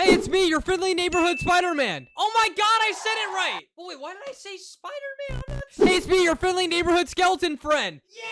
Hey, it's me, your friendly neighborhood Spider-Man. Oh my god, I said it right. Oh, wait, why did I say Spider-Man? Hey, it's me, your friendly neighborhood skeleton friend. Yeah!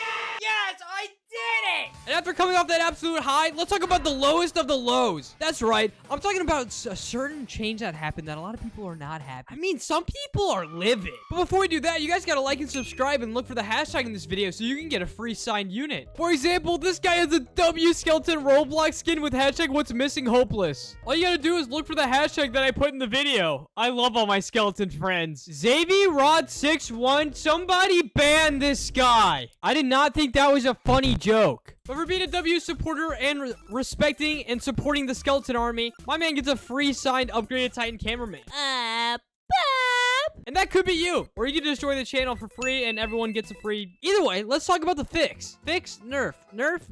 Yes, I did it! And after coming off that absolute high, let's talk about the lowest of the lows. That's right. I'm talking about a certain change that happened that a lot of people are not happy. I mean, some people are livid. But before we do that, you guys gotta like and subscribe and look for the hashtag in this video so you can get a free signed unit. For example, this guy has a W skeleton Roblox skin with hashtag what's missing hopeless. All you gotta do is look for the hashtag that I put in the video. I love all my skeleton friends. Xavier Rod 61, somebody ban this guy. I did not think that was a funny joke. But for being a W supporter and respecting and supporting the skeleton army, my man gets a free signed upgraded Titan cameraman. And that could be you. Or you can destroy the channel for free and everyone gets a free... Either way, let's talk about the fix. Fix, nerf. Nerf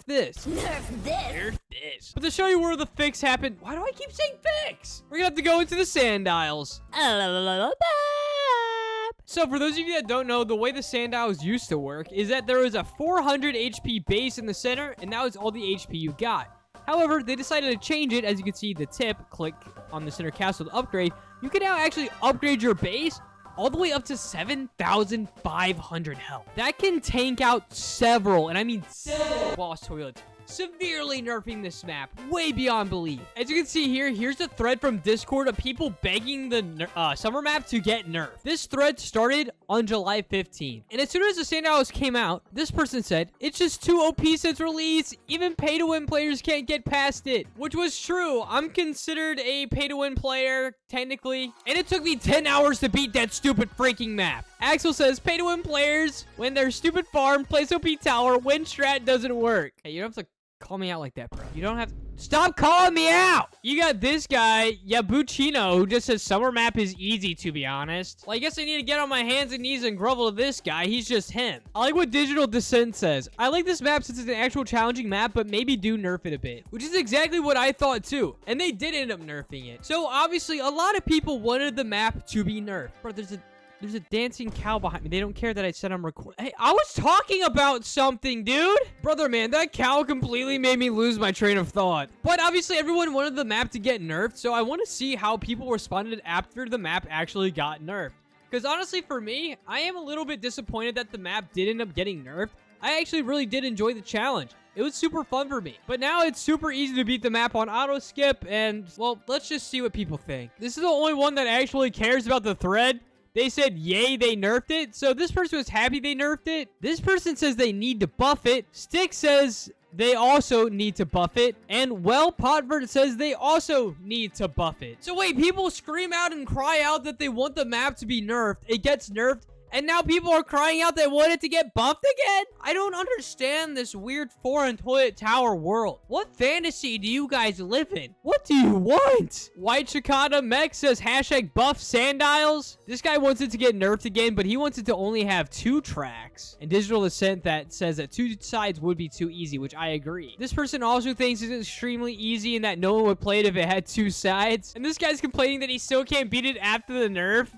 this. Nerf this. But to show you where the fix happened... Why do I keep saying fix? We're gonna have to go into the sand dials. So for those of you that don't know, the way the sand dials used to work is that there was a 400 HP base in the center, and that was all the HP you got. However, they decided to change it. As you can see, the tip, click on the center castle to upgrade. You can now actually upgrade your base all the way up to 7,500 health. That can tank out several, and I mean several boss toilets. Severely nerfing this map way beyond belief. As you can see here, here's a thread from Discord of people begging the summer map to get nerfed. This thread started on July 15th. And as soon as the sand dials came out, this person said, it's just too OP since release. Even pay-to-win players can't get past it. Which was true. I'm considered a pay-to-win player, technically. And it took me 10 hours to beat that stupid freaking map. Axel says, pay-to-win players, when their stupid farm, place OP tower, win strat doesn't work. Hey, you don't have to call me out like that, bro. You don't have to... Stop calling me out! You got this guy, Yabuchino, who just says summer map is easy, to be honest. Well, I guess I need to get on my hands and knees and grovel to this guy. He's just him. I like what Digital Descent says. I like this map since it's an actual challenging map, but maybe do nerf it a bit. Which is exactly what I thought, too. And they did end up nerfing it. So, obviously, a lot of people wanted the map to be nerfed. Bro, there's a dancing cow behind me. They don't care that I said I'm recording. Hey, I was talking about something, dude. Brother, man, that cow completely made me lose my train of thought. But obviously, everyone wanted the map to get nerfed, so I want to see how people responded after the map actually got nerfed. Because honestly, for me, I am a little bit disappointed that the map did end up getting nerfed. I actually really did enjoy the challenge. It was super fun for me. But now it's super easy to beat the map on auto skip, and, well, let's just see what people think. This is the only one that actually cares about the thread. They said, yay, they nerfed it. So this person was happy they nerfed it. This person says they need to buff it. Stick says they also need to buff it. And, well, Potvert says they also need to buff it. So wait, people scream out and cry out that they want the map to be nerfed. It gets nerfed. And now people are crying out they want it to get buffed again? I don't understand this weird foreign toilet tower world. What fantasy do you guys live in? What do you want? White Chicada Mech says hashtag buff sand dials. This guy wants it to get nerfed again, but he wants it to only have 2 tracks. And Digital Descent that says that 2 sides would be too easy, which I agree. This person also thinks it's extremely easy and that no one would play it if it had 2 sides. And this guy's complaining that he still can't beat it after the nerf.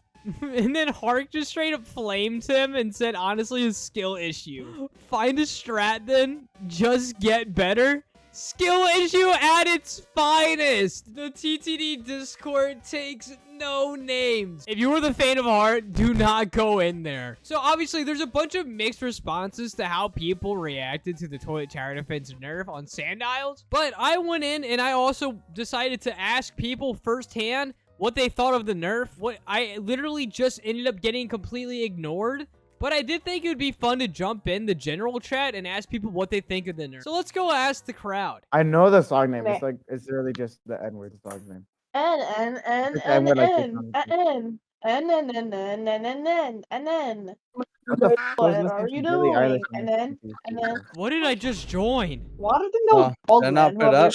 And then Hark just straight up flamed him and said, honestly, a skill issue. Find a strat then. Just get better. Skill issue at its finest. The TTD Discord takes no names. If you were the fan of Heart, do not go in there. So obviously, there's a bunch of mixed responses to how people reacted to the Toilet Tower Defense nerf on sand dials. But I went in and I also decided to ask people firsthand what they thought of the nerf. What I literally just ended up getting completely ignored. But I did think it would be fun to jump in the general chat and ask people what they think of the nerf. So let's go ask the crowd. I know the song name. It's like, it's really just the N-word song name. What the f What are you doing? And then What did I just join? why do you think that was Did I not put it up?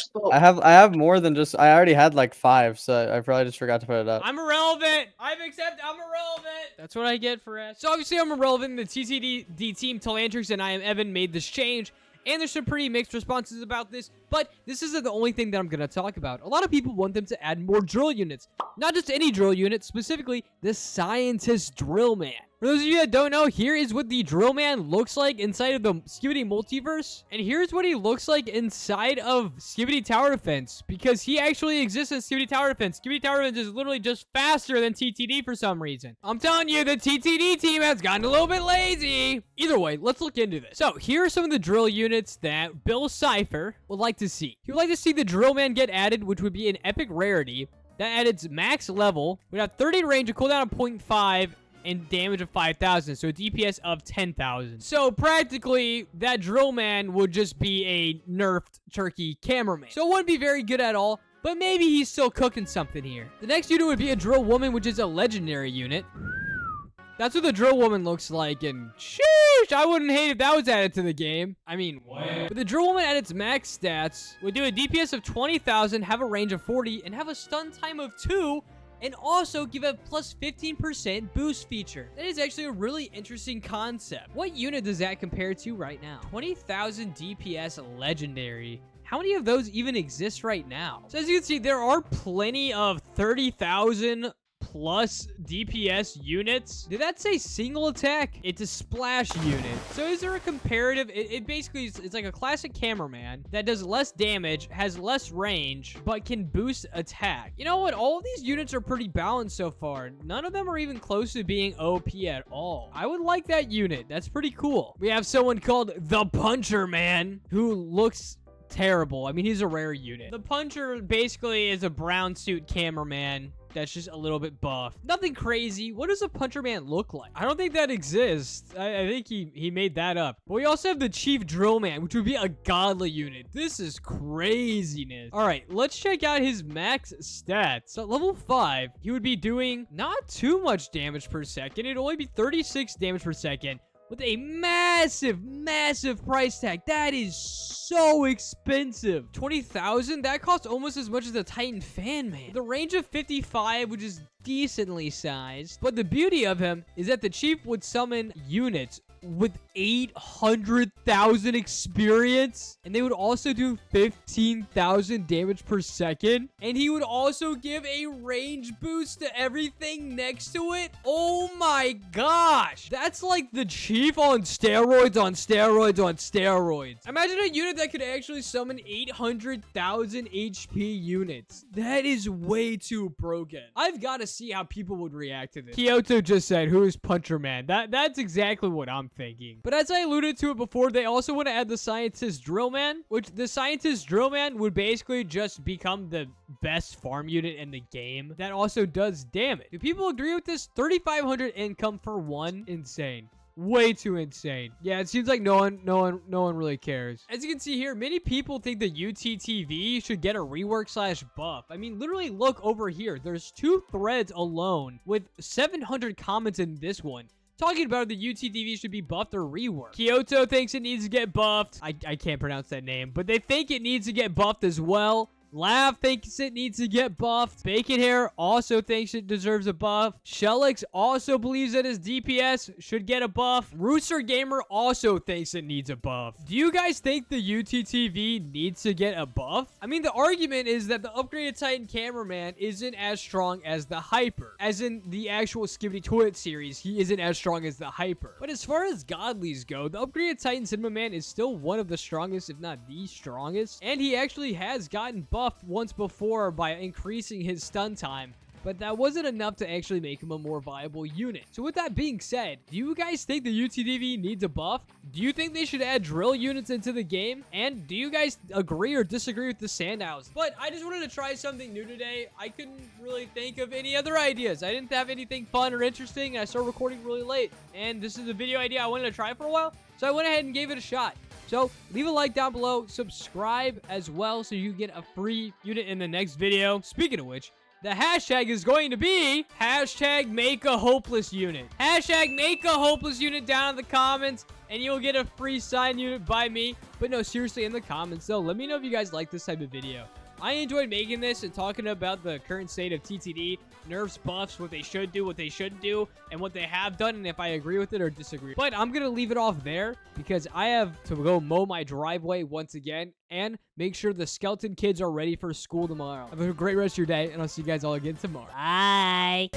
I have more than just, I already had like 5, so I probably just forgot to put it up. I'm irrelevant. I'm irrelevant. That's what I get for asking. So obviously I'm irrelevant. The TTD team, Telantrix and I am Evan made this change. And there's some pretty mixed responses about this. But this isn't the only thing that I'm going to talk about. A lot of people want them to add more drill units. Not just any drill unit, specifically the Scientist Drill Man. For those of you that don't know, here is what the Drill Man looks like inside of the Skibidi Multiverse. And here's what he looks like inside of Skibidi Tower Defense. Because he actually exists in Skibidi Tower Defense. Skibidi Tower Defense is literally just faster than TTD for some reason. I'm telling you, the TTD team has gotten a little bit lazy. Either way, let's look into this. So, here are some of the drill units that Bill Cipher would like to see. He would like to see the Drill Man get added, which would be an epic rarity. That at its max level would have 30 range, a cooldown of 0.5, and damage of 5,000, so a DPS of 10,000. So practically, that Drill Man would just be a nerfed turkey cameraman. So it wouldn't be very good at all, but maybe he's still cooking something here. The next unit would be a Drill Woman, which is a legendary unit. That's what the Drill Woman looks like, and sheesh, I wouldn't hate if that was added to the game. I mean, what? But the Drill Woman at its max stats would do a DPS of 20,000, have a range of 40, and have a stun time of 2, and also give a plus 15% boost feature. That is actually a really interesting concept. What unit does that compare to right now? 20,000 DPS legendary. How many of those even exist right now? So as you can see, there are plenty of 30,000 plus DPS units. Did that say single attack? It's a splash unit. So is there a comparative? It basically is, it's like a classic cameraman that does less damage, has less range, but can boost attack. You know what? All of these units are pretty balanced so far. None of them are even close to being OP at all. I would like that unit. That's pretty cool. We have someone called the Puncher Man who looks terrible. I mean, he's a rare unit. The Puncher basically is a brown suit cameraman that's just a little bit buff. Nothing crazy. What does a Puncher Man look like? I don't think that exists. I think he made that up. But we also have the Chief Drill Man, which would be a godly unit. This is craziness. All right, let's check out his max stats. So at level 5, he would be doing not too much damage per second. It'd only be 36 damage per second, with a massive, massive price tag. That is so expensive. 20,000? That costs almost as much as the Titan Fan Man. The range of 55, which is decently sized. But the beauty of him is that the Chief would summon units with 800,000 experience, and they would also do 15,000 damage per second, and he would also give a range boost to everything next to it. Oh my gosh, that's like the Chief on steroids on steroids on steroids. Imagine a unit that could actually summon 800,000 HP units. That is way too broken. I've got to see how people would react to this. Kyoto just said, who is Puncher Man? That's exactly what I'm thinking. But as I alluded to it before, they also want to add the Scientist Drill Man, which the Scientist Drill Man would basically just become the best farm unit in the game that also does damage. Do people agree with this? 3,500 income for one? Insane. Way too insane. Yeah, it seems like no one really cares. As you can see here, many people think the UTTV should get a rework / buff. I mean, literally look over here. There's 2 threads alone with 700 comments in this one talking about the UTTV should be buffed or reworked. Kyoto thinks it needs to get buffed. I can't pronounce that name, but they think it needs to get buffed as well. Lav thinks it needs to get buffed. Bacon Hair also thinks it deserves a buff. Shellix also believes that his DPS should get a buff. Rooster Gamer also thinks it needs a buff. Do you guys think the UTTV needs to get a buff? I mean, the argument is that the upgraded Titan Cameraman isn't as strong as the Hyper. As in the actual Skibidi Toilet series, he isn't as strong as the Hyper. But as far as godlies go, the upgraded Titan Cinema Man is still one of the strongest, if not the strongest. And he actually has gotten buffed once before by increasing his stun time, but that wasn't enough to actually make him a more viable unit. So with that being said, do you guys think the UTTV needs a buff? Do you think they should add drill units into the game? And do you guys agree or disagree with the Sand Owls? But I just wanted to try something new today. I couldn't really think of any other ideas. I didn't have anything fun or interesting, and I started recording really late. And this is a video idea I wanted to try for a while, so I went ahead and gave it a shot. So leave a like down below, subscribe as well so you get a free unit in the next video. Speaking of which, the hashtag is going to be hashtag make a hopeless unit. Hashtag make a hopeless unit down in the comments and you'll get a free signed unit by me. But no, seriously, in the comments though, let me know if you guys like this type of video. I enjoyed making this and talking about the current state of TTD, nerfs, buffs, what they should do, what they shouldn't do, and what they have done, and if I agree with it or disagree. But I'm going to leave it off there because I have to go mow my driveway once again and make sure the skeleton kids are ready for school tomorrow. Have a great rest of your day, and I'll see you guys all again tomorrow. Bye.